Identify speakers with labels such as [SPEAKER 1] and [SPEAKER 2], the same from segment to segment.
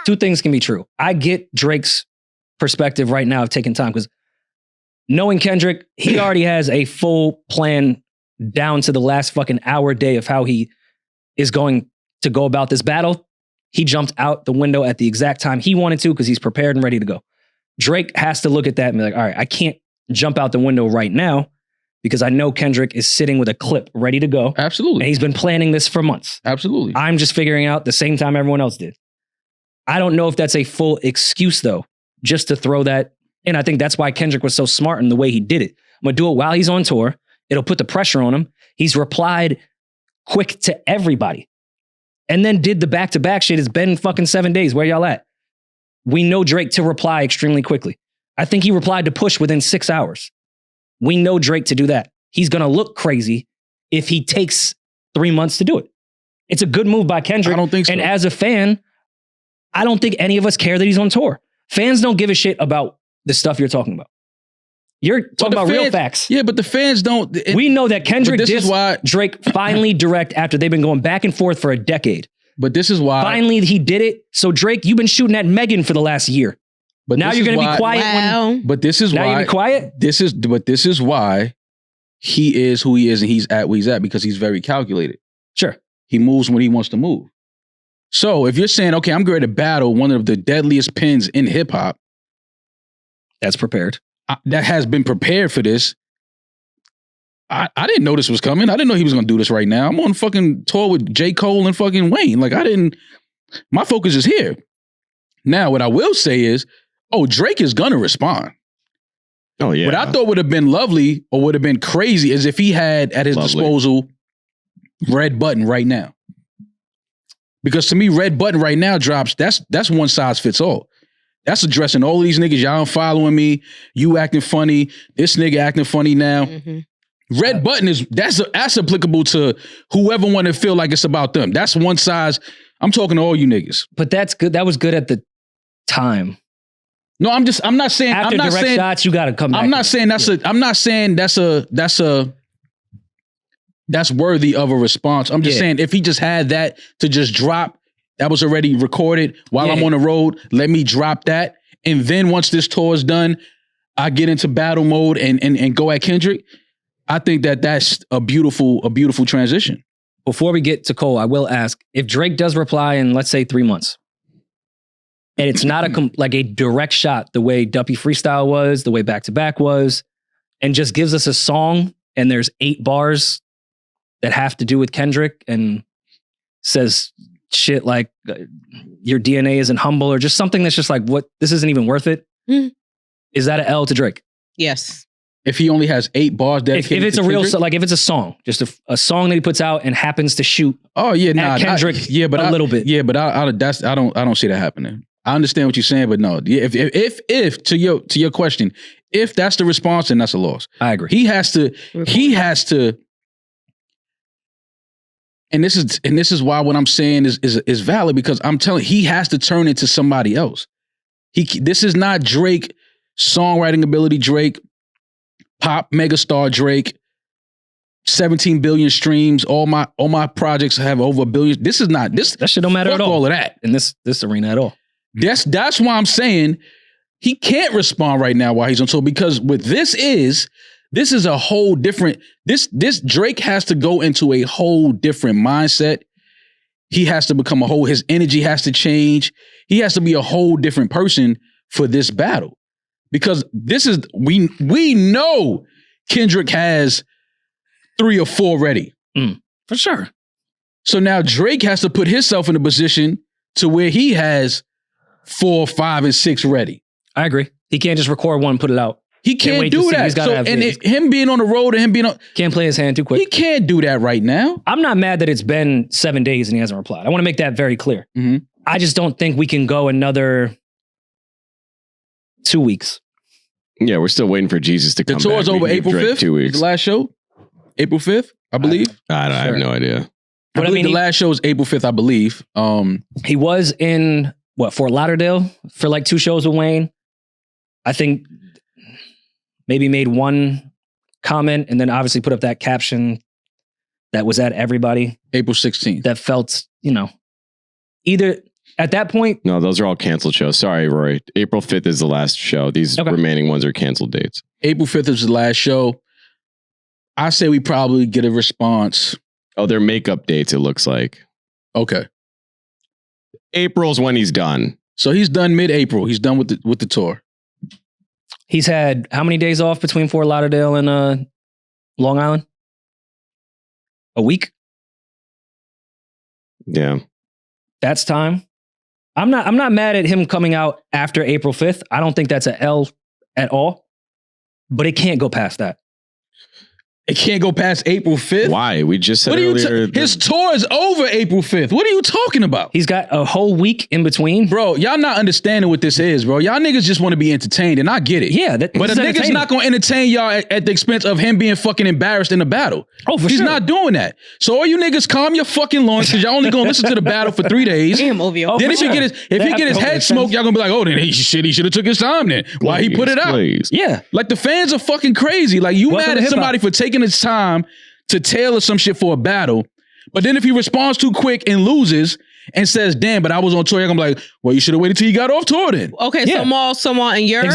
[SPEAKER 1] two things can be true. I get Drake's perspective right now of taking time because knowing Kendrick, he already has a full plan down to the last fucking hour day of how he is going to go about this battle. He jumped out the window at the exact time he wanted to because he's prepared and ready to go. Drake has to look at that and be like, all right, I can't jump out the window right now because I know Kendrick is sitting with a clip ready to go.
[SPEAKER 2] Absolutely.
[SPEAKER 1] And he's been planning this for months.
[SPEAKER 2] Absolutely.
[SPEAKER 1] I'm just figuring out the same time everyone else did. I don't know if that's a full excuse though, just to throw that in. I think that's why Kendrick was so smart in the way he did it. I'm gonna do it while he's on tour. It'll put the pressure on him. He's replied quick to everybody. And then did the back-to-back shit. It's been fucking 7 days. Where y'all at? We know Drake to reply extremely quickly. I think he replied to Push within 6 hours. We know Drake to do that. He's gonna look crazy if he takes 3 months to do it. It's a good move by Kendrick.
[SPEAKER 2] I don't think so.
[SPEAKER 1] And as a fan, I don't think any of us care that he's on tour. Fans don't give a shit about the stuff you're talking about. You're talking about real facts.
[SPEAKER 2] Yeah, but the fans don't.
[SPEAKER 1] We know that Kendrick
[SPEAKER 2] this is why
[SPEAKER 1] Drake finally direct after they've been going back and forth for a decade.
[SPEAKER 2] But this is why.
[SPEAKER 1] Finally, he did it. So Drake, you've been shooting at Megan for the last year.
[SPEAKER 2] But
[SPEAKER 1] now you're going to be quiet.
[SPEAKER 3] Wow.
[SPEAKER 2] But this is
[SPEAKER 1] now
[SPEAKER 2] why.
[SPEAKER 1] Now you're going to be quiet?
[SPEAKER 2] This is why he is who he is and he's at where he's at because he's very calculated.
[SPEAKER 1] Sure.
[SPEAKER 2] He moves when he wants to move. So if you're saying, okay, I'm going to battle one of the deadliest pins in hip hop.
[SPEAKER 1] That's prepared.
[SPEAKER 2] That has been prepared for this. I didn't know this was coming. I didn't know he was going to do this right now. I'm on fucking tour with J. Cole and fucking Wayne. Like my focus is here. Now, what I will say is, Drake is going to respond.
[SPEAKER 4] Oh, yeah.
[SPEAKER 2] What I thought would have been lovely or would have been crazy is if he had at his disposal Red Button right now. Because to me, Red Button right now drops, that's one size fits all. That's addressing all of these niggas. Y'all following me. You acting funny. This nigga acting funny now. Mm-hmm. Red Button that's applicable to whoever want to feel like it's about them. That's one size. I'm talking to all you niggas.
[SPEAKER 1] But that's good. That was good at the time.
[SPEAKER 2] No, I'm not saying
[SPEAKER 1] after
[SPEAKER 2] I'm not
[SPEAKER 1] direct
[SPEAKER 2] saying,
[SPEAKER 1] shots, you got to come back.
[SPEAKER 2] I'm not saying that's worthy of a response. I'm just saying if he just had that to just drop. That was already recorded while I'm on the road. Let me drop that. And then once this tour is done, I get into battle mode and go at Kendrick. I think that's a beautiful transition.
[SPEAKER 1] Before we get to Cole, I will ask, if Drake does reply in, let's say, 3 months, and it's not like a direct shot the way Duppy Freestyle was, the way Back to Back was, and just gives us a song and there's 8 bars that have to do with Kendrick and says shit like your DNA isn't humble or just something that's just like, what, this isn't even worth it. Is that an L to Drake?
[SPEAKER 3] Yes.
[SPEAKER 2] If he only has 8 bars dedicated
[SPEAKER 1] if it's
[SPEAKER 2] to
[SPEAKER 1] a real,
[SPEAKER 2] Kendrick?
[SPEAKER 1] like if it's a song, just a song that he puts out and happens to shoot.
[SPEAKER 2] Oh yeah,
[SPEAKER 1] at Kendrick. But a little bit.
[SPEAKER 2] Yeah, but I don't see that happening. I understand what you're saying, but no. Yeah, if to your question, if that's the response, then that's a loss.
[SPEAKER 1] I agree.
[SPEAKER 2] He has to. And this is why what I'm saying is valid because I'm telling he has to turn into somebody else. This is not Drake songwriting ability. Drake pop megastar. Drake 17 billion streams. All my projects have over 1 billion. This is not this.
[SPEAKER 1] That shit don't matter at all.
[SPEAKER 2] All of that
[SPEAKER 1] in this arena at all.
[SPEAKER 2] That's why I'm saying he can't respond right now while he's on tour because with this is a whole different, this Drake has to go into a whole different mindset. He has to become his energy has to change. He has to be a whole different person for this battle. Because we know Kendrick has 3 or 4 ready.
[SPEAKER 1] For sure.
[SPEAKER 2] So now Drake has to put himself in a position to where he has 4, 5, and 6 ready.
[SPEAKER 1] I agree. He can't just record one and put it out.
[SPEAKER 2] He can't do that. So, him being on the road and him being on...
[SPEAKER 1] Can't play his hand too quick.
[SPEAKER 2] He can't do that right now.
[SPEAKER 1] I'm not mad that it's been 7 days and he hasn't replied. I want to make that very clear.
[SPEAKER 2] Mm-hmm.
[SPEAKER 1] I just don't think we can go another 2 weeks.
[SPEAKER 4] Yeah, we're still waiting for Jesus to come back.
[SPEAKER 2] The tour's over April 5th.
[SPEAKER 4] 2 weeks.
[SPEAKER 2] The last show? April 5th, I believe.
[SPEAKER 4] I have no idea.
[SPEAKER 2] But I believe the last show is April 5th, I believe.
[SPEAKER 1] He was in, Fort Lauderdale for like 2 shows with Wayne. I think maybe made one comment and then obviously put up that caption that was at everybody.
[SPEAKER 2] April 16th.
[SPEAKER 1] That felt, either At that point,
[SPEAKER 4] No, those are all canceled shows. Sorry, Rory. April 5th is the last show. These remaining ones are canceled dates.
[SPEAKER 2] April 5th is the last show. I say we probably get a response.
[SPEAKER 4] Oh, they're makeup dates, it looks like.
[SPEAKER 2] Okay.
[SPEAKER 4] April's when he's done.
[SPEAKER 2] So he's done mid-April. He's done with the tour.
[SPEAKER 1] he's had how many days off between Fort Lauderdale and Long Island? A week?
[SPEAKER 4] Yeah.
[SPEAKER 1] That's time. I'm not mad at him coming out after April 5th. I don't think that's a L at all. But it can't go past that.
[SPEAKER 2] It can't go past April 5th?
[SPEAKER 4] Why? We just said
[SPEAKER 2] What are you
[SPEAKER 4] earlier.
[SPEAKER 2] his tour is over April 5th. What are you talking about?
[SPEAKER 1] He's got a whole week in between.
[SPEAKER 2] Bro, y'all not understanding what this is, bro. Y'all niggas just want to be entertained, and I get it.
[SPEAKER 1] Yeah.
[SPEAKER 2] But a nigga's not going to entertain y'all at the expense of him being fucking embarrassed in the battle.
[SPEAKER 1] Oh, for
[SPEAKER 2] He's
[SPEAKER 1] sure.
[SPEAKER 2] not doing that. So all you niggas calm your fucking lungs because y'all only going to listen to the battle for 3 days.
[SPEAKER 3] Damn, OVO.
[SPEAKER 1] Oh,
[SPEAKER 2] Then
[SPEAKER 1] for
[SPEAKER 2] if he
[SPEAKER 1] sure.
[SPEAKER 2] get his head smoked, y'all going to be like, oh, then he should have took his time then. Why he put it out?
[SPEAKER 4] Please.
[SPEAKER 1] Yeah.
[SPEAKER 2] Like the fans are fucking crazy. Like you
[SPEAKER 1] Welcome
[SPEAKER 2] mad
[SPEAKER 1] to
[SPEAKER 2] at
[SPEAKER 1] hip-hop.
[SPEAKER 2] somebody for taking his time to tailor some shit for a battle. But then if he responds too quick and loses and says, damn, but I was on tour, you're gonna be like, well, you should have waited till you got off tour then.
[SPEAKER 3] Okay,
[SPEAKER 1] Yeah.
[SPEAKER 3] so Mal, in your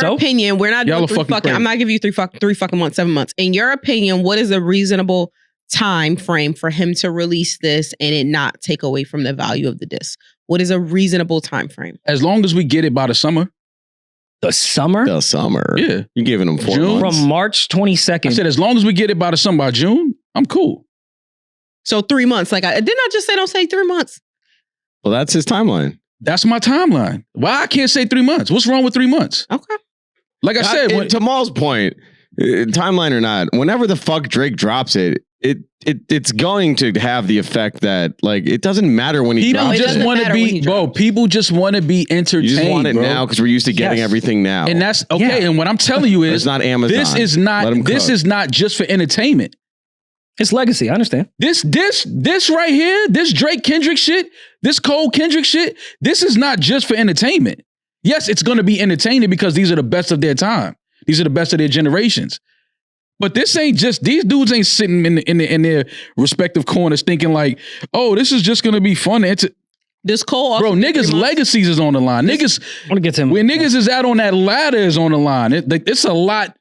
[SPEAKER 1] So?
[SPEAKER 3] opinion, we're not
[SPEAKER 2] Y'all
[SPEAKER 3] doing
[SPEAKER 2] are
[SPEAKER 3] three
[SPEAKER 2] fucking
[SPEAKER 3] fucking.
[SPEAKER 2] crazy.
[SPEAKER 3] I'm not giving you three fucking months, 7 months. In your opinion, what is a reasonable time frame for him to release this and it not take away from the value of the disc? What is a reasonable time frame?
[SPEAKER 2] As long as we get it by the summer.
[SPEAKER 1] The summer?
[SPEAKER 4] The summer.
[SPEAKER 2] Yeah.
[SPEAKER 4] You're giving him 4
[SPEAKER 2] June?
[SPEAKER 4] months.
[SPEAKER 1] From March 22nd.
[SPEAKER 2] I said, as long as we get it by the summer, by June, I'm cool.
[SPEAKER 3] So 3 months. Like, didn't I just say don't say 3 months?
[SPEAKER 4] Well, that's his timeline.
[SPEAKER 2] That's my timeline. Why I can't say 3 months? What's wrong with 3 months?
[SPEAKER 3] Okay.
[SPEAKER 2] Like I said, when,
[SPEAKER 4] To Maul's point, timeline or not, whenever the fuck Drake drops it's going to have the effect that, like, it doesn't matter when he
[SPEAKER 2] people
[SPEAKER 4] drops
[SPEAKER 3] it
[SPEAKER 2] just
[SPEAKER 3] doesn't
[SPEAKER 4] it.
[SPEAKER 2] want to
[SPEAKER 3] matter when
[SPEAKER 2] be,
[SPEAKER 3] he
[SPEAKER 2] bro,
[SPEAKER 3] drops.
[SPEAKER 2] people just want to be entertained,
[SPEAKER 4] You just want it
[SPEAKER 2] bro.
[SPEAKER 4] now because we're used to getting
[SPEAKER 1] Yes.
[SPEAKER 4] everything now.
[SPEAKER 2] And that's okay.
[SPEAKER 1] Yeah.
[SPEAKER 2] And what I'm telling you
[SPEAKER 4] It's
[SPEAKER 2] is,
[SPEAKER 4] not Amazon.
[SPEAKER 2] this is
[SPEAKER 4] Let 'em
[SPEAKER 2] not
[SPEAKER 4] cook.
[SPEAKER 2] just for entertainment.
[SPEAKER 1] It's legacy. I understand.
[SPEAKER 2] This right here, this Drake Kendrick shit, this Cole Kendrick shit, this is not just for entertainment. Yes, it's going to be entertaining because these are the best of their time. These are the best of their generations. But this ain't just, these dudes ain't sitting in their respective corners thinking like, oh, this is just going to be fun.
[SPEAKER 3] This Cole,
[SPEAKER 2] Bro,
[SPEAKER 3] also 3
[SPEAKER 2] niggas'
[SPEAKER 3] months?
[SPEAKER 2] legacies is on the line. Niggas,
[SPEAKER 1] I want to get to him.
[SPEAKER 2] where niggas is out on that ladder is on the line. It's a lot.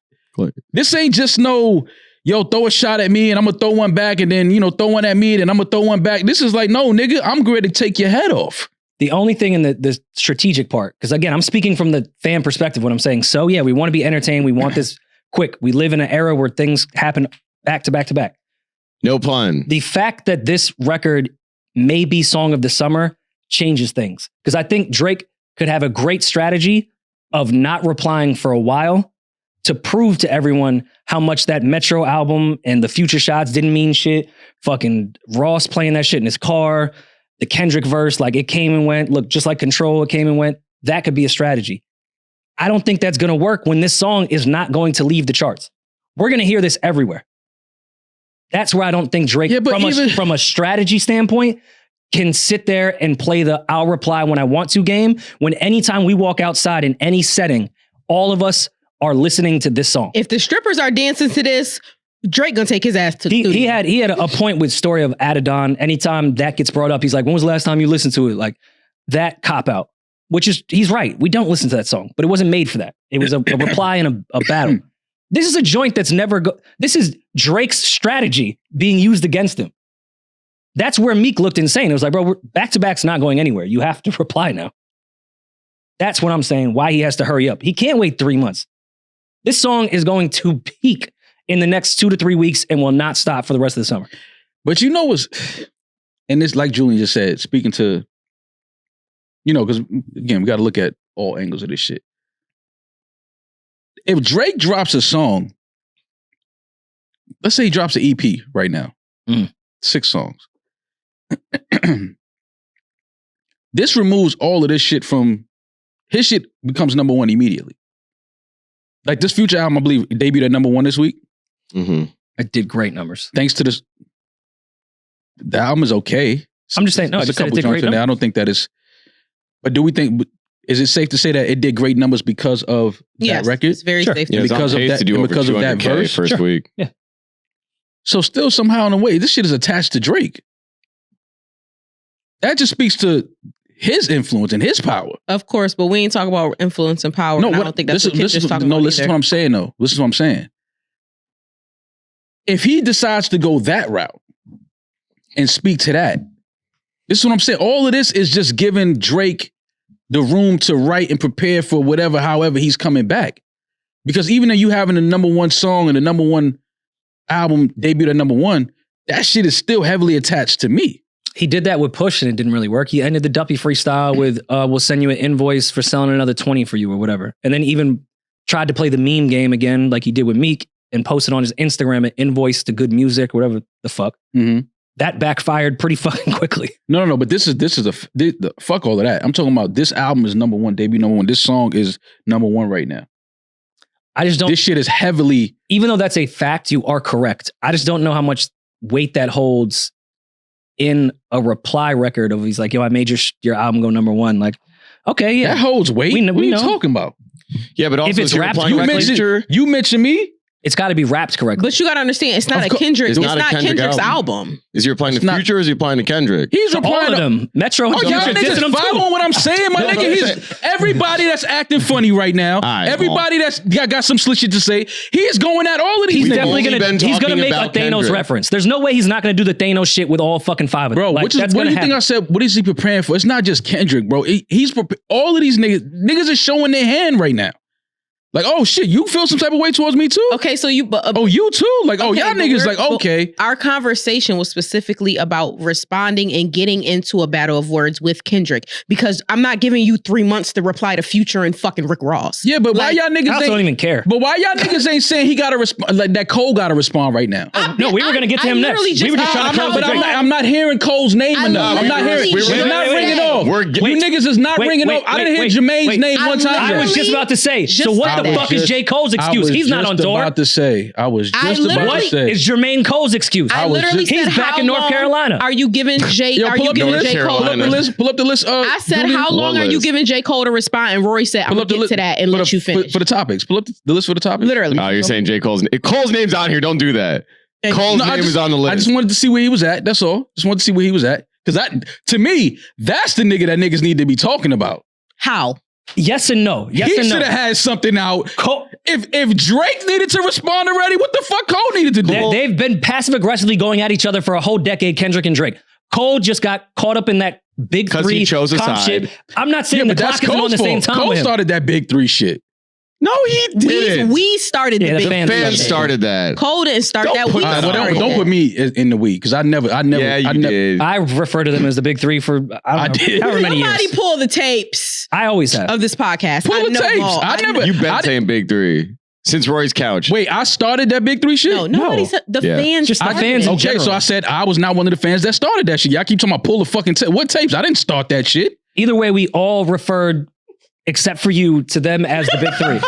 [SPEAKER 2] This ain't just no, yo, throw a shot at me and I'm gonna throw one back and then, throw one at me and I'm gonna throw one back. This is like, no, nigga, I'm ready to take your head off.
[SPEAKER 1] The only thing in the strategic part, because again, I'm speaking from the fan perspective when I'm saying, so yeah, we want to be entertained. We want this quick. We live in an era where things happen back to back to back.
[SPEAKER 4] No pun.
[SPEAKER 1] The fact that this record may be Song of the Summer changes things. Because I think Drake could have a great strategy of not replying for a while to prove to everyone how much that Metro album and the Future Shots didn't mean shit. Fucking Ross playing that shit in his car. The Kendrick verse, like it came and went. Look, just like Control, it came and went. That could be a strategy. I don't think that's going to work when this song is not going to leave the charts. We're going to hear this everywhere. That's where I don't think Drake, from a strategy standpoint, can sit there and play the I'll reply when I want to game, when anytime we walk outside in any setting, all of us are listening to this song.
[SPEAKER 3] If the strippers are dancing to this, Drake gonna take his ass to the
[SPEAKER 1] He
[SPEAKER 3] studio.
[SPEAKER 1] had a point with Story of Adidon. Anytime that gets brought up, he's like, when was the last time you listened to it? Like that cop out, which is, he's right. We don't listen to that song, but it wasn't made for that. It was a reply and a battle. This is a joint that's this is Drake's strategy being used against him. That's where Meek looked insane. It was like, bro, back-to-back's not going anywhere. You have to reply now. That's what I'm saying, why he has to hurry up. He can't wait 3 months. This song is going to peak in the next 2 to 3 weeks and will not stop for the rest of the summer.
[SPEAKER 2] But you know what's, and this, like Julian just said, speaking to, because again, we got to look at all angles of this shit. If Drake drops a song, let's say he drops an EP right now, 6 songs. This removes all of this shit from, his shit becomes number one immediately. Like this Future album, I believe, debuted at number one this week.
[SPEAKER 4] Mm-hmm.
[SPEAKER 1] It did great numbers.
[SPEAKER 2] Thanks to this, the album is okay.
[SPEAKER 1] I'm just saying, no, I
[SPEAKER 2] There's
[SPEAKER 1] just said it did
[SPEAKER 2] joints
[SPEAKER 1] great
[SPEAKER 2] in there.
[SPEAKER 1] numbers.
[SPEAKER 2] I don't think that is, but do we think, is it safe to say that it did great numbers because of
[SPEAKER 3] Yes,
[SPEAKER 2] that record?
[SPEAKER 3] it's very
[SPEAKER 1] Sure.
[SPEAKER 3] safe.
[SPEAKER 4] Yeah,
[SPEAKER 2] Because
[SPEAKER 4] because
[SPEAKER 2] of
[SPEAKER 4] of
[SPEAKER 2] that-
[SPEAKER 4] to do
[SPEAKER 2] and
[SPEAKER 4] over
[SPEAKER 2] because of that
[SPEAKER 4] 200K
[SPEAKER 2] verse?
[SPEAKER 4] first
[SPEAKER 1] Sure.
[SPEAKER 4] week.
[SPEAKER 1] Yeah.
[SPEAKER 2] So still somehow in a way, this shit is attached to Drake. That just speaks to his influence and his power.
[SPEAKER 3] Of course, but we ain't talking about influence and power. And I don't think that's what Kendrick's talking about.
[SPEAKER 2] Listen to what I'm saying, though. Listen to what I'm saying. If he decides to go that route and speak to that, this is what I'm saying. All of this is just giving Drake the room to write and prepare for whatever, however he's coming back. Because even though you having the number one song and the number one album debuted at number one, that shit is still heavily attached to me.
[SPEAKER 1] He did that with Push and it didn't really work. He ended the Duppy freestyle with, we'll send you an invoice for selling another 20 for you or whatever. And then even tried to play the meme game again like he did with Meek and posted on his Instagram an invoice to Good Music, whatever the fuck.
[SPEAKER 2] Mm-hmm.
[SPEAKER 1] That backfired pretty fucking quickly.
[SPEAKER 2] No. But this is the fuck all of that. I'm talking about this album is number one, debut number one. This song is number one right now.
[SPEAKER 1] I just don't.
[SPEAKER 2] This shit is heavily.
[SPEAKER 1] Even though that's a fact, you are correct. I just don't know how much weight that holds in a reply record of he's like, yo, I made your album go number one. Like, okay, yeah.
[SPEAKER 2] That holds weight.
[SPEAKER 1] We
[SPEAKER 2] what are you
[SPEAKER 1] know.
[SPEAKER 2] talking about?
[SPEAKER 4] Yeah, but also
[SPEAKER 1] if it's rapped,
[SPEAKER 2] you mentioned me.
[SPEAKER 1] It's got to be rapped correctly.
[SPEAKER 3] But you got to understand, it's not a Kendrick. It's not Kendrick's album.
[SPEAKER 4] Is he replying to Future or is he replying to Kendrick?
[SPEAKER 2] He's replying
[SPEAKER 1] all of them. Metro and
[SPEAKER 2] y'all
[SPEAKER 1] Future
[SPEAKER 2] niggas
[SPEAKER 1] dissing them
[SPEAKER 2] follow
[SPEAKER 1] too.
[SPEAKER 2] what I'm saying, my nigga. Everybody that's acting funny right now, everybody that's got some slick shit to say, he is going at all of these niggas.
[SPEAKER 1] He's gonna make a Thanos
[SPEAKER 4] Kendrick
[SPEAKER 1] reference. There's no way he's not gonna do the Thanos shit with all fucking five of them.
[SPEAKER 2] Bro,
[SPEAKER 1] like,
[SPEAKER 2] what do you think I said? What is he preparing for? It's not just Kendrick, bro. He's all of these niggas are showing their hand right now. Like, oh shit, you feel some type of way towards me too?
[SPEAKER 3] Okay, so you...
[SPEAKER 2] you too? Like, okay, y'all niggas like, okay.
[SPEAKER 3] Our conversation was specifically about responding and getting into a battle of words with Kendrick. Because I'm not giving you 3 months to reply to Future and fucking Rick Ross.
[SPEAKER 2] Yeah, but why y'all niggas
[SPEAKER 1] I don't even care.
[SPEAKER 2] But why y'all niggas ain't saying he gotta respond, like that Cole gotta respond right now?
[SPEAKER 1] No, we were gonna get to him next. We were just trying to close the Drake.
[SPEAKER 2] I'm not hearing Cole's name enough. I'm not hearing... It's not ringing off. You niggas is not ringing off. I didn't hear Jermaine's name one time.
[SPEAKER 1] I was just about to say, so what the fuck is J. Cole's excuse? He's not on tour.
[SPEAKER 2] I was just about to say.
[SPEAKER 1] Is Jermaine Cole's excuse?
[SPEAKER 3] I literally said,
[SPEAKER 1] he's back in North Carolina.
[SPEAKER 3] Are you giving J? Are you giving J. Cole?
[SPEAKER 2] Pull up the list.
[SPEAKER 3] I said, how long are you giving J. Cole to respond? And Rory said, I'm gonna get to that and let you finish.
[SPEAKER 2] For the topics. Pull up the list for the topics.
[SPEAKER 3] Literally.
[SPEAKER 4] Oh, you're saying J. Cole's name's on here. Don't do that. Cole's name is on the list.
[SPEAKER 2] I just wanted to see where he was at. That's all. Just wanted to see where he was at. Because to me, that's the nigga that niggas need to be talking about.
[SPEAKER 3] How?
[SPEAKER 1] Yes and no. Yes
[SPEAKER 2] he
[SPEAKER 1] and no.
[SPEAKER 2] He should have had something out. If Drake needed to respond already, what the fuck Cole needed to do?
[SPEAKER 1] They've been passive aggressively going at each other for a whole decade, Kendrick and Drake. Cole just got caught up in that big three
[SPEAKER 4] he chose a side.
[SPEAKER 1] shit. I'm not saying the clock isn't on the same time.
[SPEAKER 2] Cole started that big three shit.
[SPEAKER 4] No, he didn't.
[SPEAKER 3] We started the big
[SPEAKER 4] fans started that.
[SPEAKER 3] Cole didn't start that.
[SPEAKER 2] Don't put me in the week because I never.
[SPEAKER 4] Yeah, you did.
[SPEAKER 1] I refer to them as the big three for however many years.
[SPEAKER 3] Somebody pull the tapes.
[SPEAKER 1] I always have
[SPEAKER 3] of this podcast.
[SPEAKER 2] Pull the tapes.
[SPEAKER 4] You've been saying big three since Rory's couch.
[SPEAKER 2] Wait, I started that big three shit.
[SPEAKER 3] No, nobody said the fans.
[SPEAKER 1] Just the fans.
[SPEAKER 2] Okay, so I said I was not one of the fans that started that shit. Y'all keep talking about pull the fucking tape. What tapes? I didn't start that shit.
[SPEAKER 1] Either way, we all referred, except for you, to them as the big three.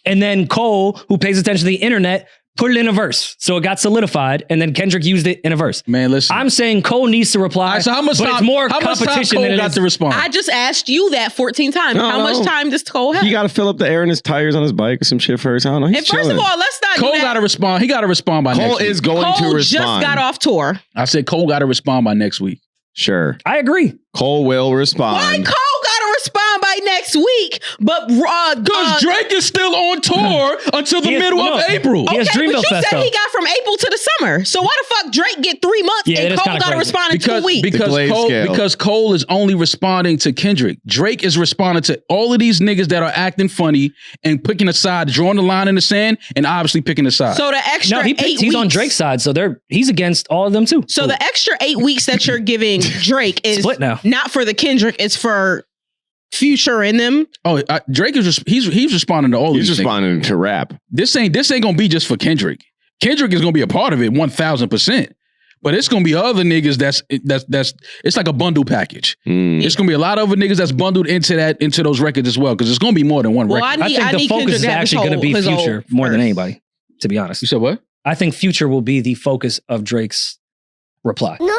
[SPEAKER 1] And then Cole, who pays attention to the internet, put it in a verse. So it got solidified, and then Kendrick used it in a verse.
[SPEAKER 2] Man, listen.
[SPEAKER 1] I'm saying Cole needs to reply,
[SPEAKER 2] right, so how much
[SPEAKER 1] but
[SPEAKER 2] time,
[SPEAKER 1] it's more
[SPEAKER 2] how
[SPEAKER 1] competition
[SPEAKER 2] much time Cole
[SPEAKER 1] than
[SPEAKER 2] got to respond?
[SPEAKER 3] I just asked you that 14 times. How much time does Cole have?
[SPEAKER 4] He got to fill up the air in his tires on his bike or some shit first. I don't know.
[SPEAKER 3] And first of all, let's not
[SPEAKER 2] Cole got to respond. He got to respond by next week.
[SPEAKER 4] Cole is going to respond.
[SPEAKER 3] Cole just got off tour.
[SPEAKER 2] I said Cole got to respond by next week.
[SPEAKER 4] Sure.
[SPEAKER 1] I agree.
[SPEAKER 4] Cole will respond.
[SPEAKER 3] Why Cole got to respond by next week? But
[SPEAKER 2] because Drake is still on tour until the middle of April.
[SPEAKER 3] Okay, but you said he got from April to the summer. So why the fuck Drake get 3 months and Cole got to respond in 2 weeks?
[SPEAKER 2] Because Cole is only responding to Kendrick. Drake is responding to all of these niggas that are acting funny and picking a side, drawing the line in the sand, and obviously picking a side.
[SPEAKER 3] So the extra 8 weeks.
[SPEAKER 1] He's on Drake's side, so he's against all of them too.
[SPEAKER 3] So the extra 8 weeks that you're giving Drake is
[SPEAKER 1] split now.
[SPEAKER 3] Not for the Kendrick, it's for Future in them.
[SPEAKER 2] Oh, Drake is he's responding to all these.
[SPEAKER 4] He's responding to rap.
[SPEAKER 2] This ain't gonna be just for Kendrick. Kendrick is gonna be a part of it 1000%. But it's gonna be other niggas that's it's like a bundle package. It's gonna be a lot of other niggas that's bundled into those records as well because it's gonna be more than one record.
[SPEAKER 1] I think the focus is actually gonna be Future more than anybody. To be honest,
[SPEAKER 2] you said what?
[SPEAKER 1] I think Future will be the focus of Drake's reply.
[SPEAKER 5] No.